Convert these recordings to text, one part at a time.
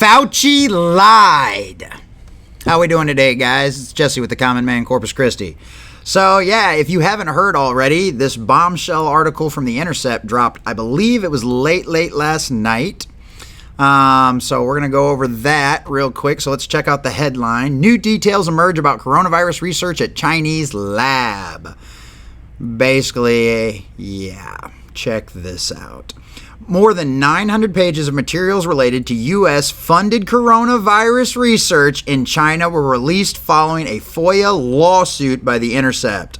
FAUCI lied. How we doing today, guys? It's Jesse with the Common Man, Corpus Christi. So, yeah, if you haven't heard already, this bombshell article from the Intercept dropped, I believe it was late last night. So we're going to go over that real quick. So let's check out the headline. New details emerge about coronavirus research at Chinese lab. Basically, yeah, check this out. More than 900 pages of materials related to U.S.-funded coronavirus research in China were released following a FOIA lawsuit by the Intercept.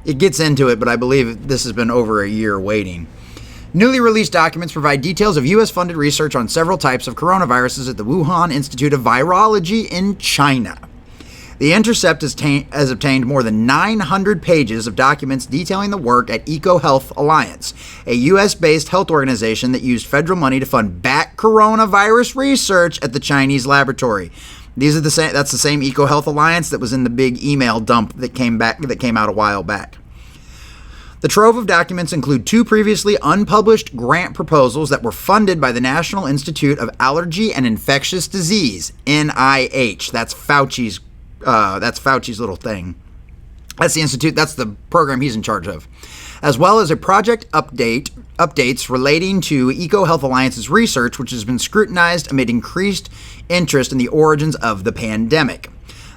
It gets into it, but I believe this has been over a year waiting. Newly released documents provide details of U.S.-funded research on several types of coronaviruses at the Wuhan Institute of Virology in China. The Intercept has obtained more than 900 pages of documents detailing the work at EcoHealth Alliance, a U.S.-based health organization that used federal money to fund bat coronavirus research at the Chinese laboratory. That's the same EcoHealth Alliance that was in the big email dump that came out a while back. The trove of documents include two previously unpublished grant proposals that were funded by the National Institute of Allergy and Infectious Disease, NIH. That's Fauci's little thing. That's the institute. That's the program he's in charge of, as well as a project updates relating to EcoHealth Alliance's research, which has been scrutinized amid increased interest in the origins of the pandemic.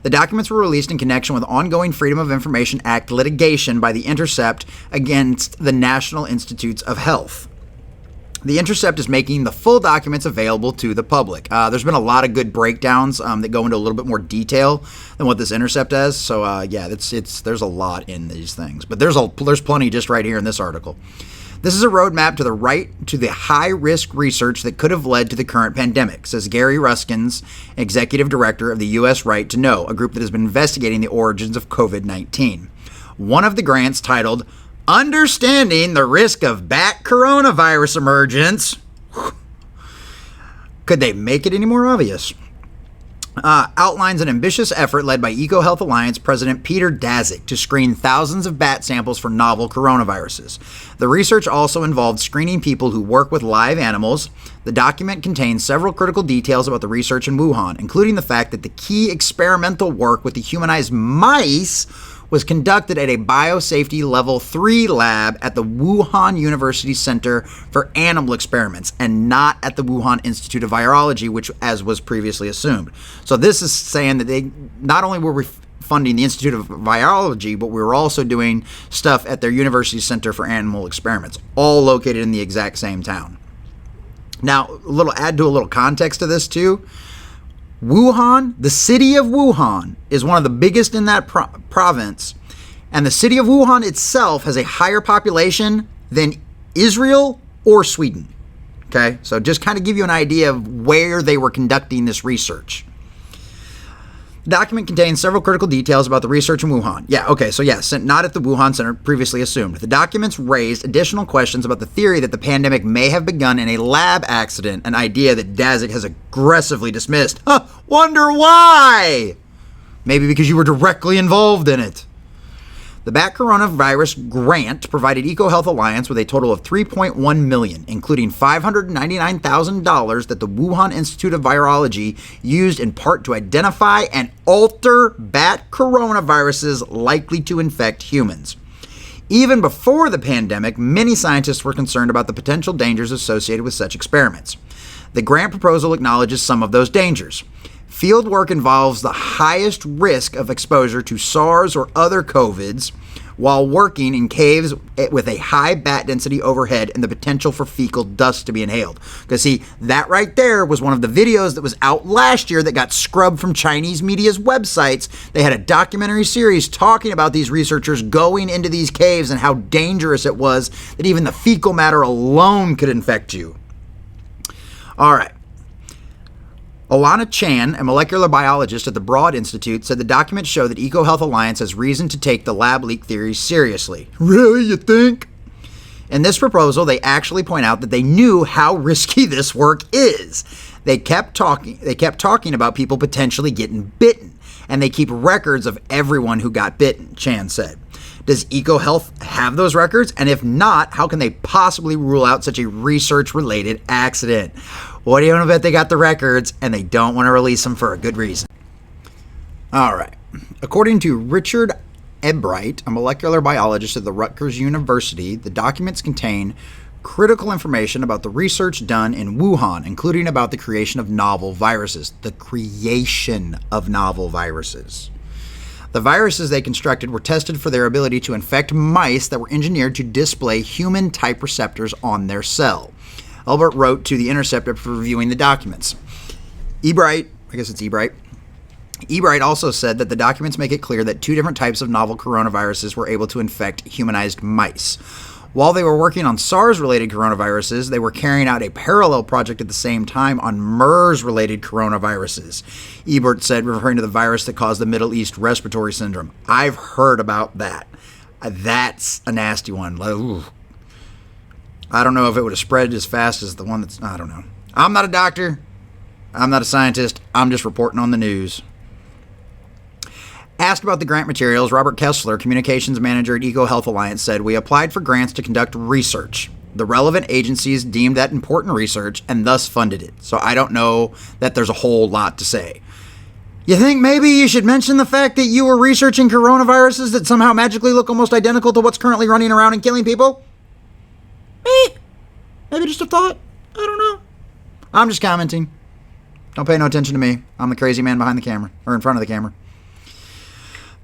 The documents were released in connection with ongoing Freedom of Information Act litigation by the Intercept against the National Institutes of Health. The Intercept is making the full documents available to the public. There's been a lot of good breakdowns that go into a little bit more detail than what this Intercept has. So yeah, there's a lot in these things, but there's plenty just right here in this article. This is a roadmap to the high-risk research that could have led to the current pandemic, says Gary Ruskins, executive director of the U.S. Right to Know, a group that has been investigating the origins of COVID-19. One of the grants, titled Understanding the Risk of Bat Coronavirus Emergence. Could they make it any more obvious? Outlines an ambitious effort led by EcoHealth Alliance President Peter Daszak to screen thousands of bat samples for novel coronaviruses. The research also involved screening people who work with live animals. The document contains several critical details about the research in Wuhan, including the fact that the key experimental work with the humanized mice was conducted at a biosafety level 3 lab at the Wuhan University Center for Animal Experiments and not at the Wuhan Institute of Virology, which as was previously assumed. So this is saying that they not only were funding the Institute of Virology, but we were also doing stuff at their University Center for Animal Experiments, all located in the exact same town. Now, add to a little context to this too. Wuhan, the city of Wuhan, is one of the biggest in that province, and the city of Wuhan itself has a higher population than Israel or Sweden. Okay, so just kind of give you an idea of where they were conducting this research. The document contains several critical details about the research in Wuhan. Yeah, okay, so yes, not at the Wuhan Center previously assumed. The documents raised additional questions about the theory that the pandemic may have begun in a lab accident, an idea that Daszak has aggressively dismissed. Wonder why? Maybe because you were directly involved in it. The bat coronavirus grant provided EcoHealth Alliance with a total of $3.1 million, including $599,000 that the Wuhan Institute of Virology used in part to identify and alter bat coronaviruses likely to infect humans. Even before the pandemic, many scientists were concerned about the potential dangers associated with such experiments. The grant proposal acknowledges some of those dangers. Field work involves the highest risk of exposure to SARS or other COVIDs while working in caves with a high bat density overhead and the potential for fecal dust to be inhaled. Because see, that right there was one of the videos that was out last year that got scrubbed from Chinese media's websites. They had a documentary series talking about these researchers going into these caves and how dangerous it was that even the fecal matter alone could infect you. All right. Alana Chan, a molecular biologist at the Broad Institute, said the documents show that EcoHealth Alliance has reason to take the lab leak theory seriously. Really, you think? In this proposal, they actually point out that they knew how risky this work is. They kept talking about people potentially getting bitten, and they keep records of everyone who got bitten, Chan said. Does EcoHealth have those records? And if not, how can they possibly rule out such a research-related accident? What do you want to bet they got the records and they don't want to release them for a good reason? All right. According to Richard Ebright, a molecular biologist at the Rutgers University, the documents contain critical information about the research done in Wuhan, including about the creation of novel viruses. The creation of novel viruses. The viruses they constructed were tested for their ability to infect mice that were engineered to display human-type receptors on their cell. Albert wrote to the Intercept after reviewing the documents. Ebright also said that the documents make it clear that 2 different types of novel coronaviruses were able to infect humanized mice. While they were working on SARS-related coronaviruses, they were carrying out a parallel project at the same time on MERS-related coronaviruses, Ebert said, referring to the virus that caused the Middle East respiratory syndrome. I've heard about that. That's a nasty one. Ooh. I don't know if it would have spread as fast as the one that's... I don't know. I'm not a doctor. I'm not a scientist. I'm just reporting on the news. Asked about the grant materials, Robert Kessler, communications manager at EcoHealth Alliance, said, "We applied for grants to conduct research. The relevant agencies deemed that important research and thus funded it." So I don't know that there's a whole lot to say. You think maybe you should mention the fact that you were researching coronaviruses that somehow magically look almost identical to what's currently running around and killing people? Maybe just a thought. I don't know. I'm just commenting. Don't pay no attention to me. I'm the crazy man behind the camera, or in front of the camera.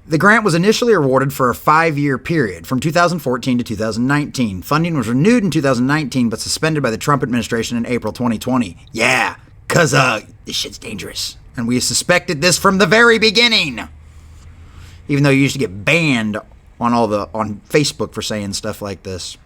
The grant was initially awarded for a 5-year period, from 2014 to 2019. Funding was renewed in 2019, but suspended by the Trump administration in April 2020. Yeah, because this shit's dangerous. And we suspected this from the very beginning. Even though you used to get banned on Facebook for saying stuff like this.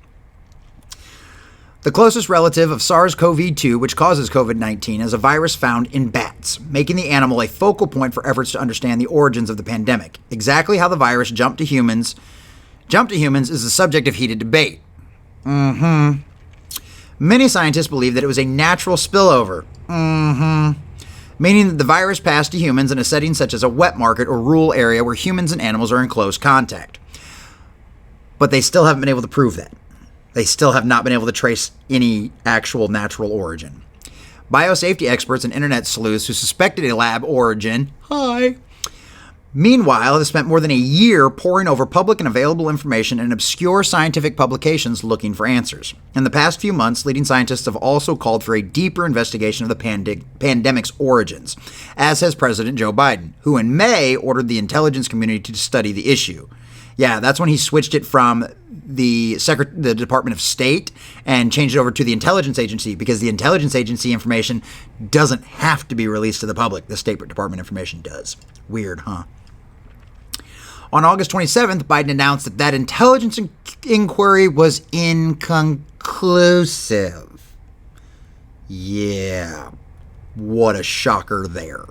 The closest relative of SARS-CoV-2, which causes COVID-19, is a virus found in bats, making the animal a focal point for efforts to understand the origins of the pandemic. Exactly how the virus jumped to humans is the subject of heated debate. Many scientists believe that it was a natural spillover. Meaning that the virus passed to humans in a setting such as a wet market or rural area where humans and animals are in close contact. But they still haven't been able to prove that. They still have not been able to trace any actual natural origin. Biosafety experts and internet sleuths who suspected a lab origin, meanwhile, have spent more than a year poring over public and available information in obscure scientific publications looking for answers. In the past few months, leading scientists have also called for a deeper investigation of the pandemic's origins, as has President Joe Biden, who in May ordered the intelligence community to study the issue. Yeah, that's when he switched it from the Department of State and changed it over to the intelligence agency, because the intelligence agency information doesn't have to be released to the public. The State Department information does. Weird, huh? On August 27th, Biden announced that intelligence inquiry was inconclusive. Yeah, what a shocker there.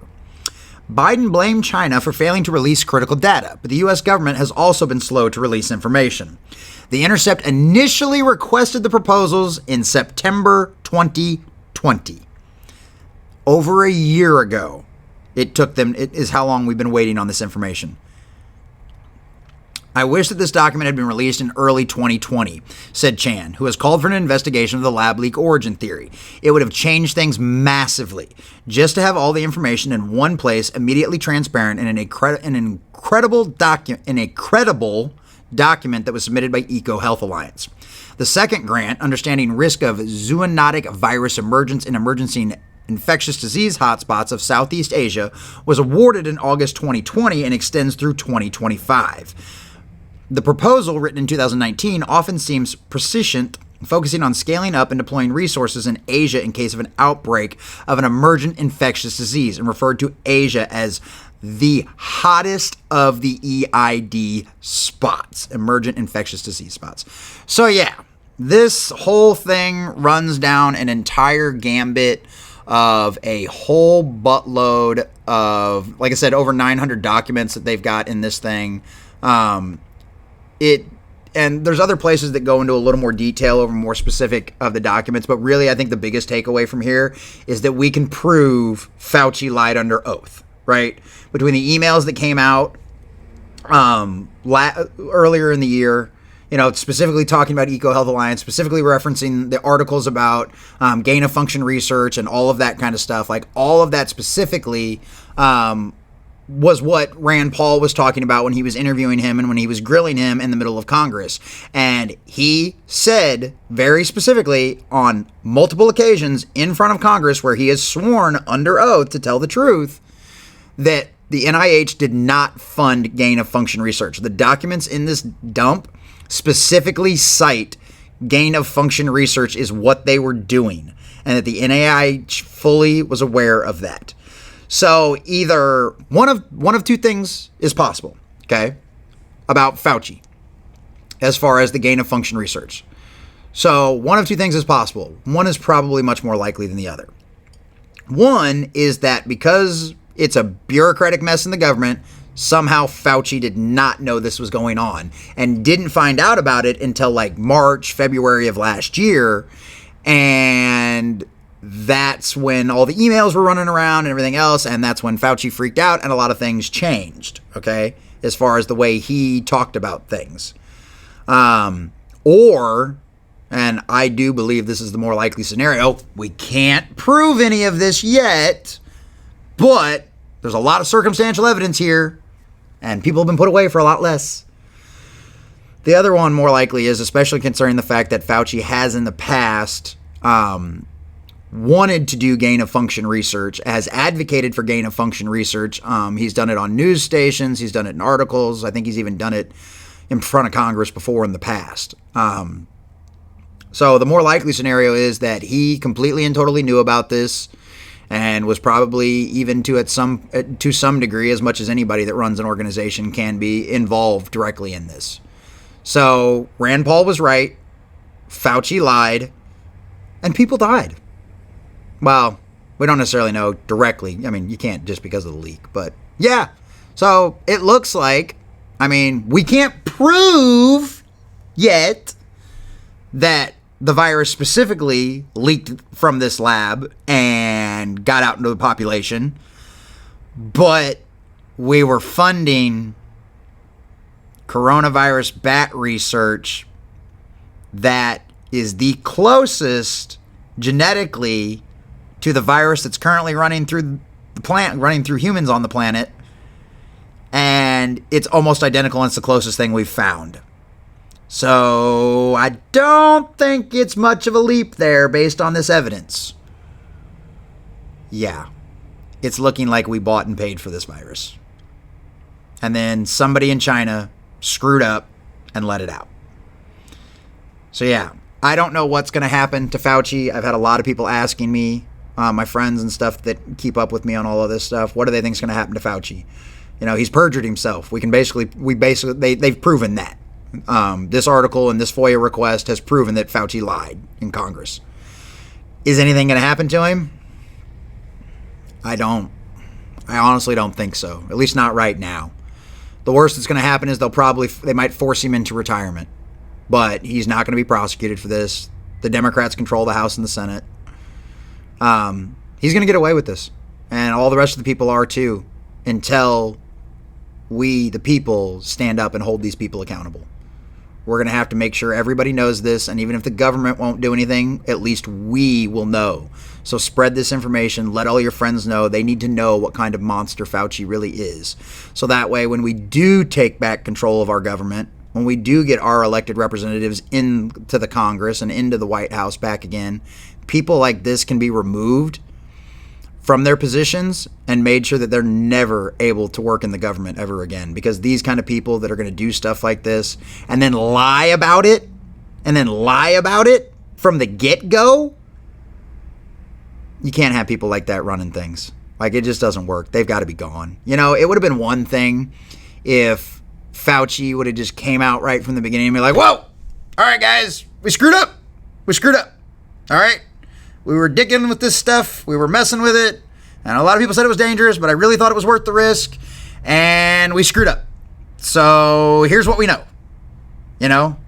Biden blamed China for failing to release critical data, but the U.S. government has also been slow to release information. The Intercept initially requested the proposals in September 2020. Over a year ago, it took them. It is how long we've been waiting on this information. "I wish that this document had been released in early 2020, said Chan, who has called for an investigation of the lab leak origin theory. It would have changed things massively. Just to have all the information in one place, immediately transparent, and an incredible document that was submitted by EcoHealth Alliance. The second grant, Understanding Risk of Zoonotic Virus Emergence in Emergency Infectious Disease Hotspots of Southeast Asia, was awarded in August 2020 and extends through 2025. The proposal, written in 2019, often seems prescient, focusing on scaling up and deploying resources in Asia in case of an outbreak of an emergent infectious disease, and referred to Asia as the hottest of the EID spots, emergent infectious disease spots. So yeah, this whole thing runs down an entire gambit of a whole buttload of, like I said, over 900 documents that they've got in this thing. And there's other places that go into a little more detail over more specific of the documents, but really I think the biggest takeaway from here is that we can prove Fauci lied under oath, right? Between the emails that came out earlier in the year, specifically talking about EcoHealth Alliance, specifically referencing the articles about gain of function research and all of that kind of stuff. Like all of that specifically was what Rand Paul was talking about when he was interviewing him and when he was grilling him in the middle of Congress. And he said very specifically on multiple occasions in front of Congress, where he has sworn under oath to tell the truth, that the NIH did not fund gain of function research. The documents in this dump specifically cite gain of function research is what they were doing, and that the NIH fully was aware of that. So either one of two things is possible, okay, about Fauci as far as the gain of function research. So one of two things is possible. One is probably much more likely than the other. One is that because it's a bureaucratic mess in the government, somehow Fauci did not know this was going on and didn't find out about it until like March, February of last year. And that's when all the emails were running around and everything else. And that's when Fauci freaked out and a lot of things changed, okay, as far as the way he talked about things. Or, and I do believe this is the more likely scenario, we can't prove any of this yet, but there's a lot of circumstantial evidence here, and people have been put away for a lot less. The other one more likely is, especially concerning the fact that Fauci has in the past wanted to do gain of function research, has advocated for gain of function research. He's done it on news stations. He's done it in articles. I think he's even done it in front of Congress before in the past. So the more likely scenario is that he completely and totally knew about this and was probably even to some degree, as much as anybody that runs an organization can be, involved directly in this. So Rand Paul was right. Fauci lied. And people died. Well, we don't necessarily know directly. I mean, you can't just because of the leak. But yeah. So it looks like, I mean, we can't prove yet that the virus specifically leaked from this lab and got out into the population. But we were funding coronavirus bat research that is the closest genetically to the virus that's currently running through the plant, running through humans on the planet. And it's almost identical, and it's the closest thing we've found. So I don't think it's much of a leap there based on this evidence. Yeah, it's looking like we bought and paid for this virus. And then somebody in China screwed up and let it out. So yeah, I don't know what's going to happen to Fauci. I've had a lot of people asking me, my friends and stuff that keep up with me on all of this stuff, what do they think is going to happen to Fauci? You know, he's perjured himself. They've proven that. This article and this FOIA request has proven that Fauci lied in Congress. Is anything going to happen to him? I honestly don't think so. At least not right now. The worst that's going to happen is they might force him into retirement. But he's not going to be prosecuted for this. The Democrats control the House and the Senate. He's going to get away with this. And all the rest of the people are too, until we, the people, stand up and hold these people accountable. We're going to have to make sure everybody knows this, and even if the government won't do anything, at least we will know. So spread this information. Let all your friends know. They need to know what kind of monster Fauci really is. So that way, when we do take back control of our government, when we do get our elected representatives into the Congress and into the White House back again, people like this can be removed from their positions and made sure that they're never able to work in the government ever again. Because these kind of people that are going to do stuff like this and then lie about it from the get-go, you can't have people like that running things. Like, it just doesn't work. They've got to be gone. You know, it would have been one thing if Fauci would have just came out right from the beginning and be like, whoa, all right, guys, we screwed up. All right. We were digging with this stuff. We were messing with it. And a lot of people said it was dangerous, but I really thought it was worth the risk. And we screwed up. So here's what we know. You know?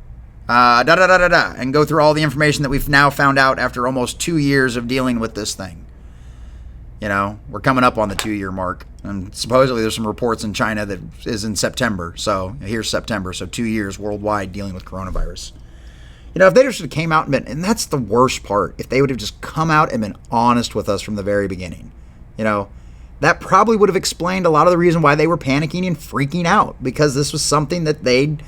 And go through all the information that we've now found out after almost 2 years of dealing with this thing. You know, we're coming up on the 2-year mark. And supposedly there's some reports in China that is in September. So here's September. So 2 years worldwide dealing with coronavirus. You know, if they just came out and been, and that's the worst part, if they would have just come out and been honest with us from the very beginning, you know, that probably would have explained a lot of the reason why they were panicking and freaking out, because this was something that they'd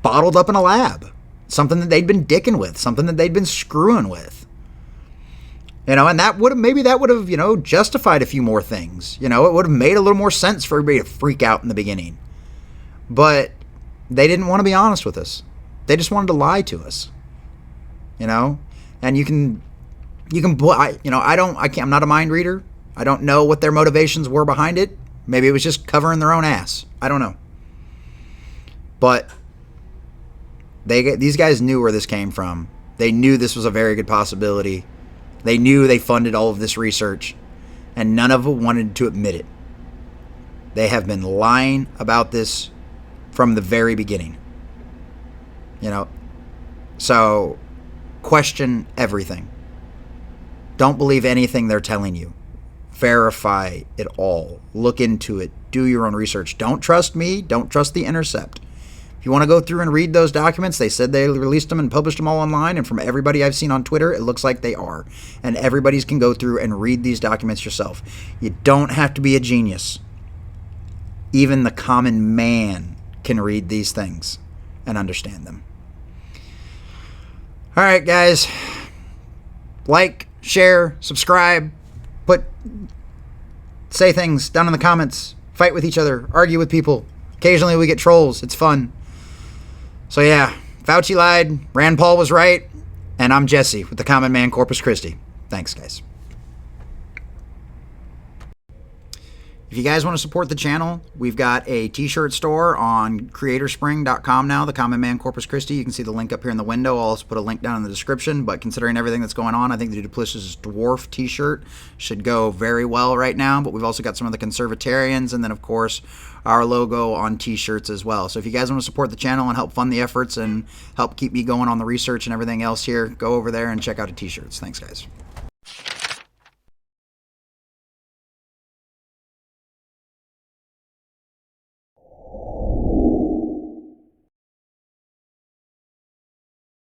bottled up in a lab, something that they'd been dicking with, something that they'd been screwing with. You know, and that would have, maybe that would have, you know, justified a few more things. You know, it would have made a little more sense for everybody to freak out in the beginning. But they didn't want to be honest with us. They just wanted to lie to us. You know, and I'm not a mind reader. I don't know what their motivations were behind it. Maybe it was just covering their own ass. I don't know. But these guys knew where this came from. They knew this was a very good possibility. They knew they funded all of this research, and none of them wanted to admit it. They have been lying about this from the very beginning. You know, so question everything. Don't believe anything they're telling you. Verify it all. Look into it. Do your own research. Don't trust me. Don't trust the Intercept. If you want to go through and read those documents, they said they released them and published them all online, and from everybody I've seen on Twitter, it looks like they are. And everybody can go through and read these documents yourself. You don't have to be a genius. Even the common man can read these things and understand them. All right, guys. Like, share, subscribe, say things down in the comments, fight with each other, argue with people. Occasionally we get trolls. It's fun. So yeah, Fauci lied, Rand Paul was right, and I'm Jesse with the Common Man Corpus Christi. Thanks, guys. If you guys want to support the channel, we've got a t-shirt store on creatorspring.com now, the Common Man Corpus Christi. You can see the link up here in the window. I'll also put a link down in the description, but considering everything that's going on, I think the Duplessis Dwarf t-shirt should go very well right now, but we've also got some of the Conservatarians, and then of course our logo on t-shirts as well. So if you guys want to support the channel and help fund the efforts and help keep me going on the research and everything else here, go over there and check out the t-shirts. Thanks, guys.